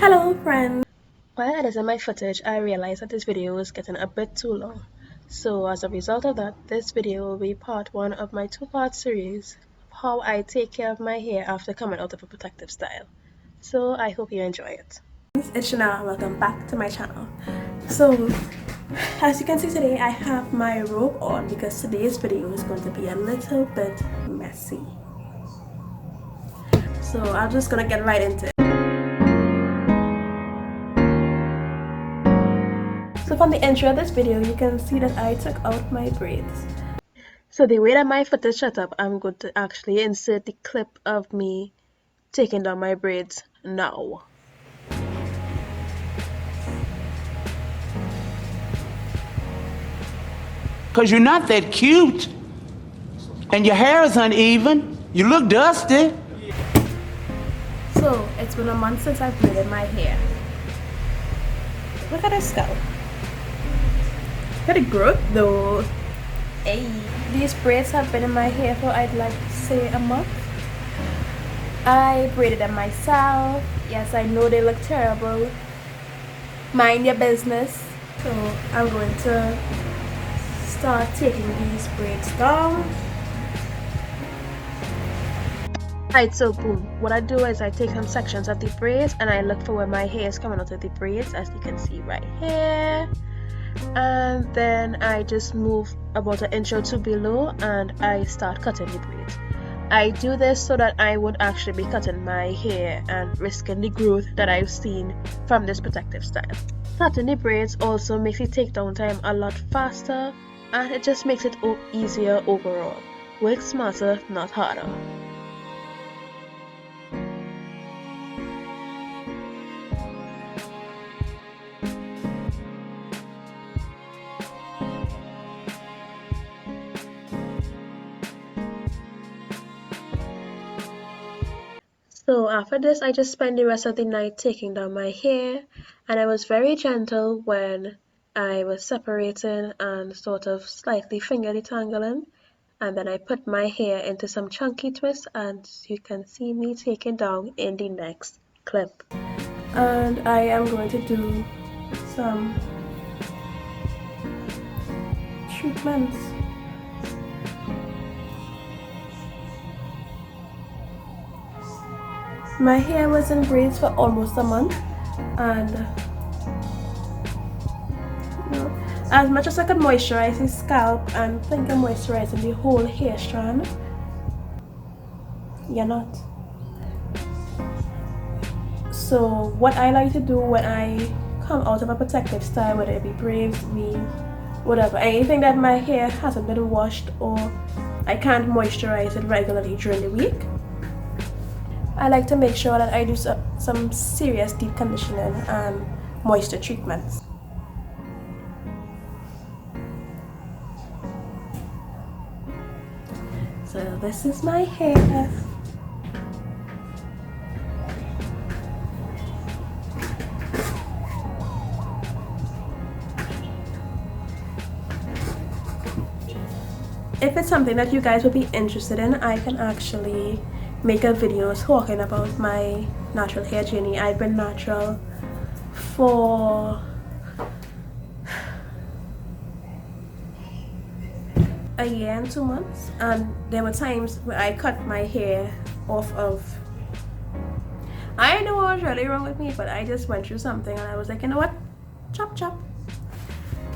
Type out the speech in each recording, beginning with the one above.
Hello friends! While editing my footage, I realized that this video was getting a bit too long. So as a result of that, this video will be part 1 of my 2-part series of how I take care of my hair after coming out of a protective style. So I hope you enjoy it. It's Chanel and welcome back to my channel. So as you can see today, I have my robe on because today's video is going to be a little bit messy. So I'm just gonna get right into it. So from the intro of this video, you can see that I took out my braids. So the way that my foot is shut up, I'm going to actually insert the clip of me taking down my braids now. Because you're not that cute. And your hair is uneven. You look dusty. So it's been a month since I've braided my hair. Look at her scalp. Look at the growth though. Hey. These braids have been in my hair for I'd like to say a month. I braided them myself. Yes, I know they look terrible. Mind your business. So I'm going to start taking these braids down. Alright, so boom. What I do is I take some sections of the braids and I look for where my hair is coming out of the braids, as you can see right here. And then I just move about an inch or two below and I start cutting the braids. I do this so that I would actually be cutting my hair and risking the growth that I've seen from this protective style. Cutting the braids also makes the takedown time a lot faster and it just makes it easier overall. Work smarter, not harder. So after this, I just spent the rest of the night taking down my hair, and I was very gentle when I was separating and sort of slightly finger detangling, and then I put my hair into some chunky twists, and you can see me taking down in the next clip. And I am going to do some treatments. My hair was in braids for almost a month, and as much as I could moisturize the scalp and think I'm moisturizing the whole hair strand, you're not. So what I like to do when I come out of a protective style, whether it be braids, weave, whatever, anything that my hair hasn't been washed or I can't moisturize it regularly during the week, I like to make sure that I do some serious deep conditioning and moisture treatments. So this is my hair. If it's something that you guys would be interested in, I can actually make a video talking about my natural hair journey. I've been natural for a year and 2 months, and there were times where I cut my hair off of, I know what was really wrong with me, but I just went through something and I was like, you know what, chop chop.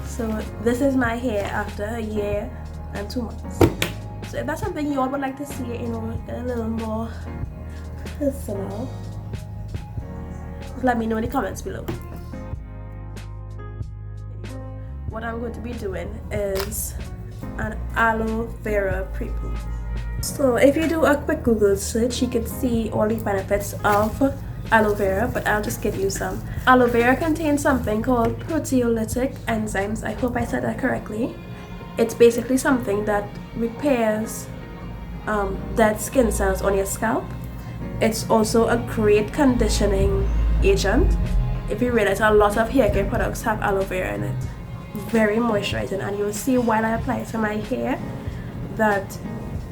So this is my hair after a year and 2 months. So if that's something you all would like to see, you know, a little more personal, just let me know in the comments below. What I'm going to be doing is an aloe vera pre-poo. So if you do a quick Google search, you can see all the benefits of aloe vera, but I'll just give you some. Aloe vera contains something called proteolytic enzymes. I hope I said that correctly. It's basically something that repairs dead skin cells on your scalp. It's also a great conditioning agent. If you realize, a lot of hair care products have aloe vera in it. Very moisturizing, and you'll see while I apply it to my hair that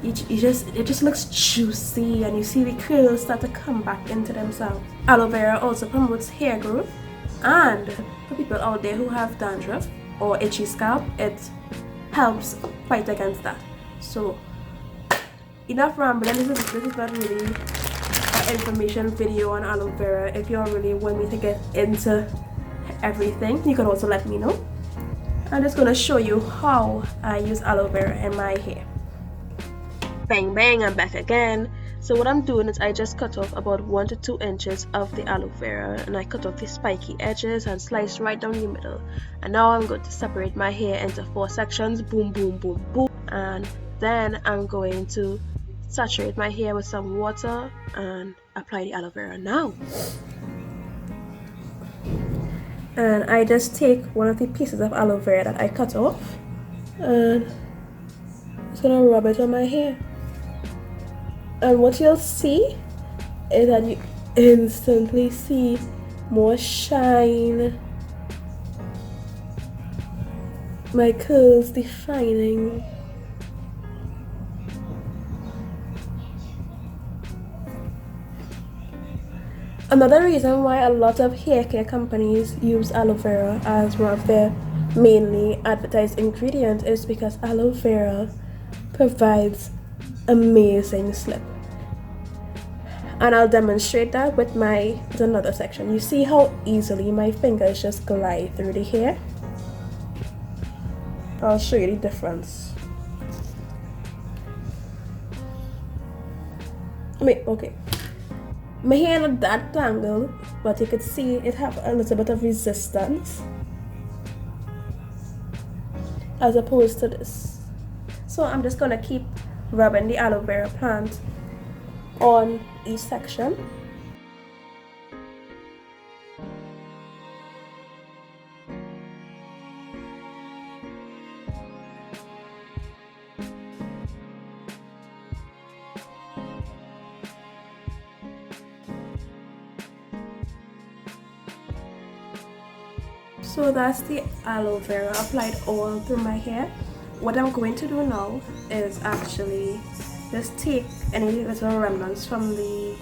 it just looks juicy, and you see the curls start to come back into themselves. Aloe vera also promotes hair growth, and for people out there who have dandruff or itchy scalp, it helps fight against that. So enough rambling. This is not really an information video on aloe vera. If you really want me to get into everything, you can also let me know. I'm just going to show you how I use aloe vera in my hair. Bang bang, I'm back again. So what I'm doing is I just cut off about 1 to 2 inches of the aloe vera, and I cut off the spiky edges and slice right down the middle. And now I'm going to separate my hair into 4 sections, boom boom boom boom, and then I'm going to saturate my hair with some water and apply the aloe vera now. And I just take one of the pieces of aloe vera that I cut off, and I'm just gonna rub it on my hair. And what you'll see is that you instantly see more shine, my curls defining. Another reason why a lot of hair care companies use aloe vera as one of their mainly advertised ingredients is because aloe vera provides amazing slip. And I'll demonstrate that with another section. You see how easily my fingers just glide through the hair? I'll show you the difference. Okay. My hair not that tangled, but you could see it have a little bit of resistance as opposed to this. So I'm just gonna keep rubbing the aloe vera plant on each section. So that's the aloe vera applied all through my hair. What I'm going to do now is actually just take any little remnants from the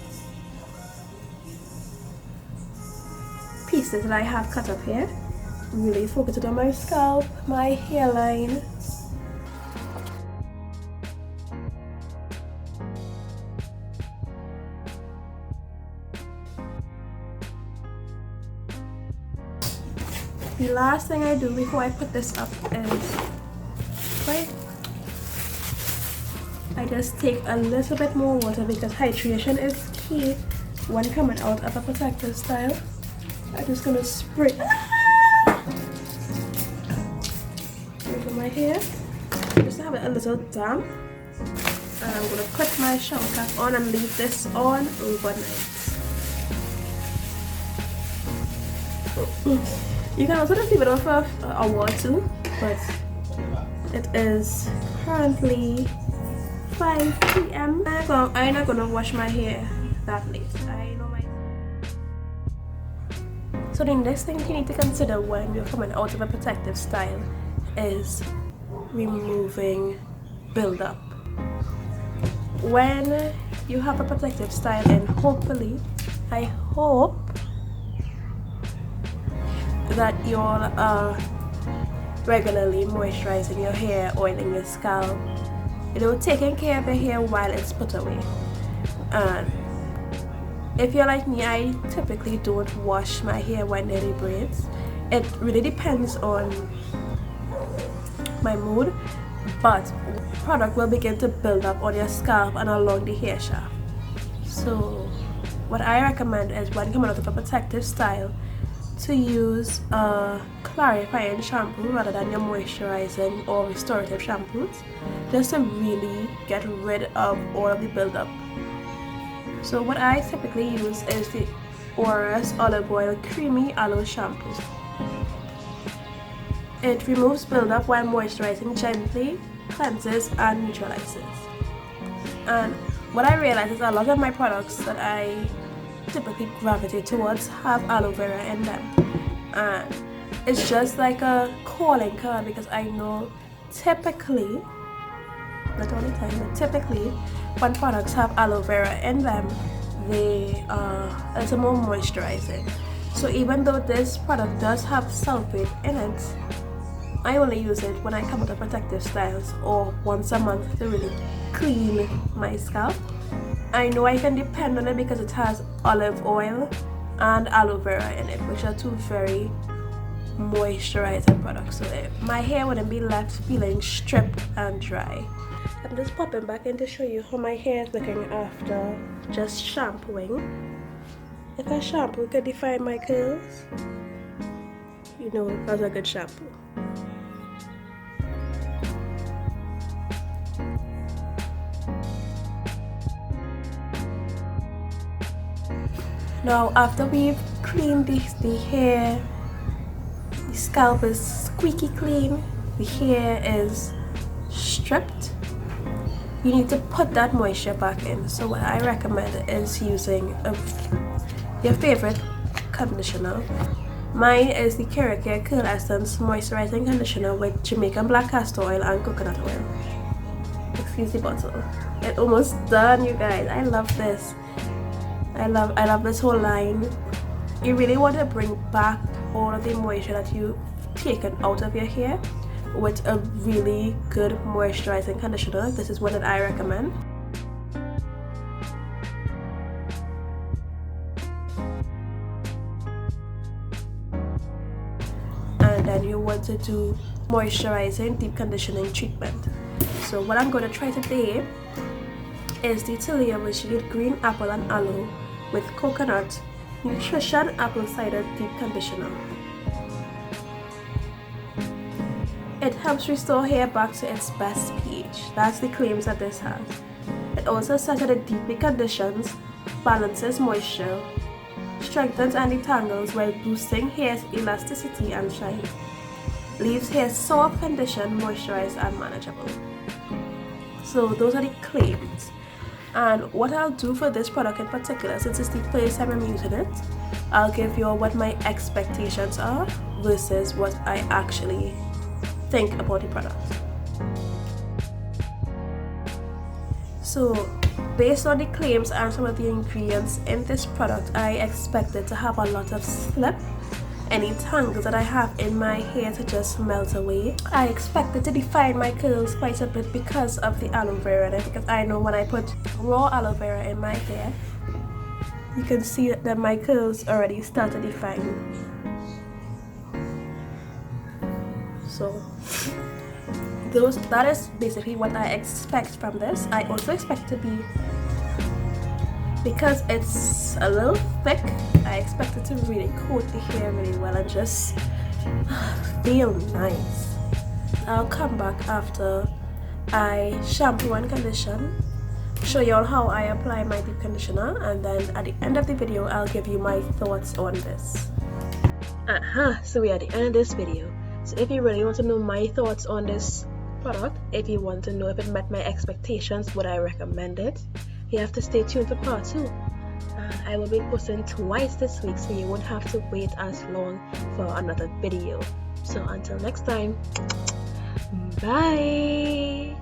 pieces that I have cut up here, really focus it on my scalp, my hairline. The last thing I do before I put this up is I just take a little bit more water because hydration is key when coming out of a protective style. I'm just gonna spray over my hair just to have it a little damp. And I'm gonna put my shower cap on and leave this on overnight. You can also just leave it on for an hour or two, but it is currently 5 p.m. I'm not gonna wash my hair that late. So the next thing you need to consider when you're coming out of a protective style is removing buildup. When you have a protective style, and hopefully, I hope that you're regularly moisturizing your hair, oiling your scalp, taking care of your hair while it's put away. And if you're like me, I typically don't wash my hair when there are braids. It really depends on my mood, but product will begin to build up on your scalp and along the hair shaft. So what I recommend is when coming out of a protective style to use a clarifying shampoo rather than your moisturizing or restorative shampoos, just to really get rid of all of the buildup. So what I typically use is the Oris Olive Oil Creamy Aloe Shampoo. It removes buildup while moisturizing gently, cleanses and neutralizes. And what I realize is a lot of my products that I typically gravitate towards have aloe vera in them, and it's just like a calling card because I know typically not all the time, but typically when products have aloe vera in them, they are a more moisturizing. So even though this product does have sulfate in it, I only use it when I come out of protective styles or once a month to really clean my scalp. I know I can depend on it because it has olive oil and aloe vera in it, which are two very moisturizing products, so my hair wouldn't be left feeling stripped and dry. I'm just popping back in to show you how my hair is looking after just shampooing. If a shampoo could define my curls, you know that's a good shampoo. Now after we've cleaned the hair, the scalp is squeaky clean, the hair is stripped, you need to put that moisture back in. So what I recommend is using your favorite conditioner. Mine is the Kera Curl Essence Moisturizing Conditioner with Jamaican black castor oil and coconut oil. Excuse the bottle. It's almost done, you guys. I love this. I love this whole line. You really want to bring back all of the moisture that you've taken out of your hair with a really good moisturizing conditioner. This is one that I recommend. And then you want to do moisturizing deep conditioning treatment. So what I'm going to try today is the Tilia Shade Green Apple and Aloe with Coconut Nutrition Apple Cider Deep Conditioner. It helps restore hair back to its best pH. That's the claims that this has. It also says that it deeply conditions, balances moisture, strengthens and detangles while boosting hair's elasticity and shine. Leaves hair soft, conditioned, moisturized and manageable. So those are the claims. And what I'll do for this product in particular, since it's the first time I'm using it, I'll give you what my expectations are versus what I actually think about the product. So based on the claims and some of the ingredients in this product, I expect it to have a lot of slip. Any tangles that I have in my hair to just melt away. I expect it to define my curls quite a bit because of the aloe vera in it, because I know when I put raw aloe vera in my hair, you can see that my curls already start to define. So that is basically what I expect from this. I also expect to be, because it's a little thick, I expect it to really coat the hair really well and just feel nice. I'll come back after I shampoo and condition, show you all how I apply my deep conditioner, and then at the end of the video I'll give you my thoughts on this. So we're at the end of this video. So if you really want to know my thoughts on this product, if you want to know if it met my expectations, would I recommend it, you have to stay tuned for part 2. I will be posting twice this week, so you won't have to wait as long for another video. So until next time, bye.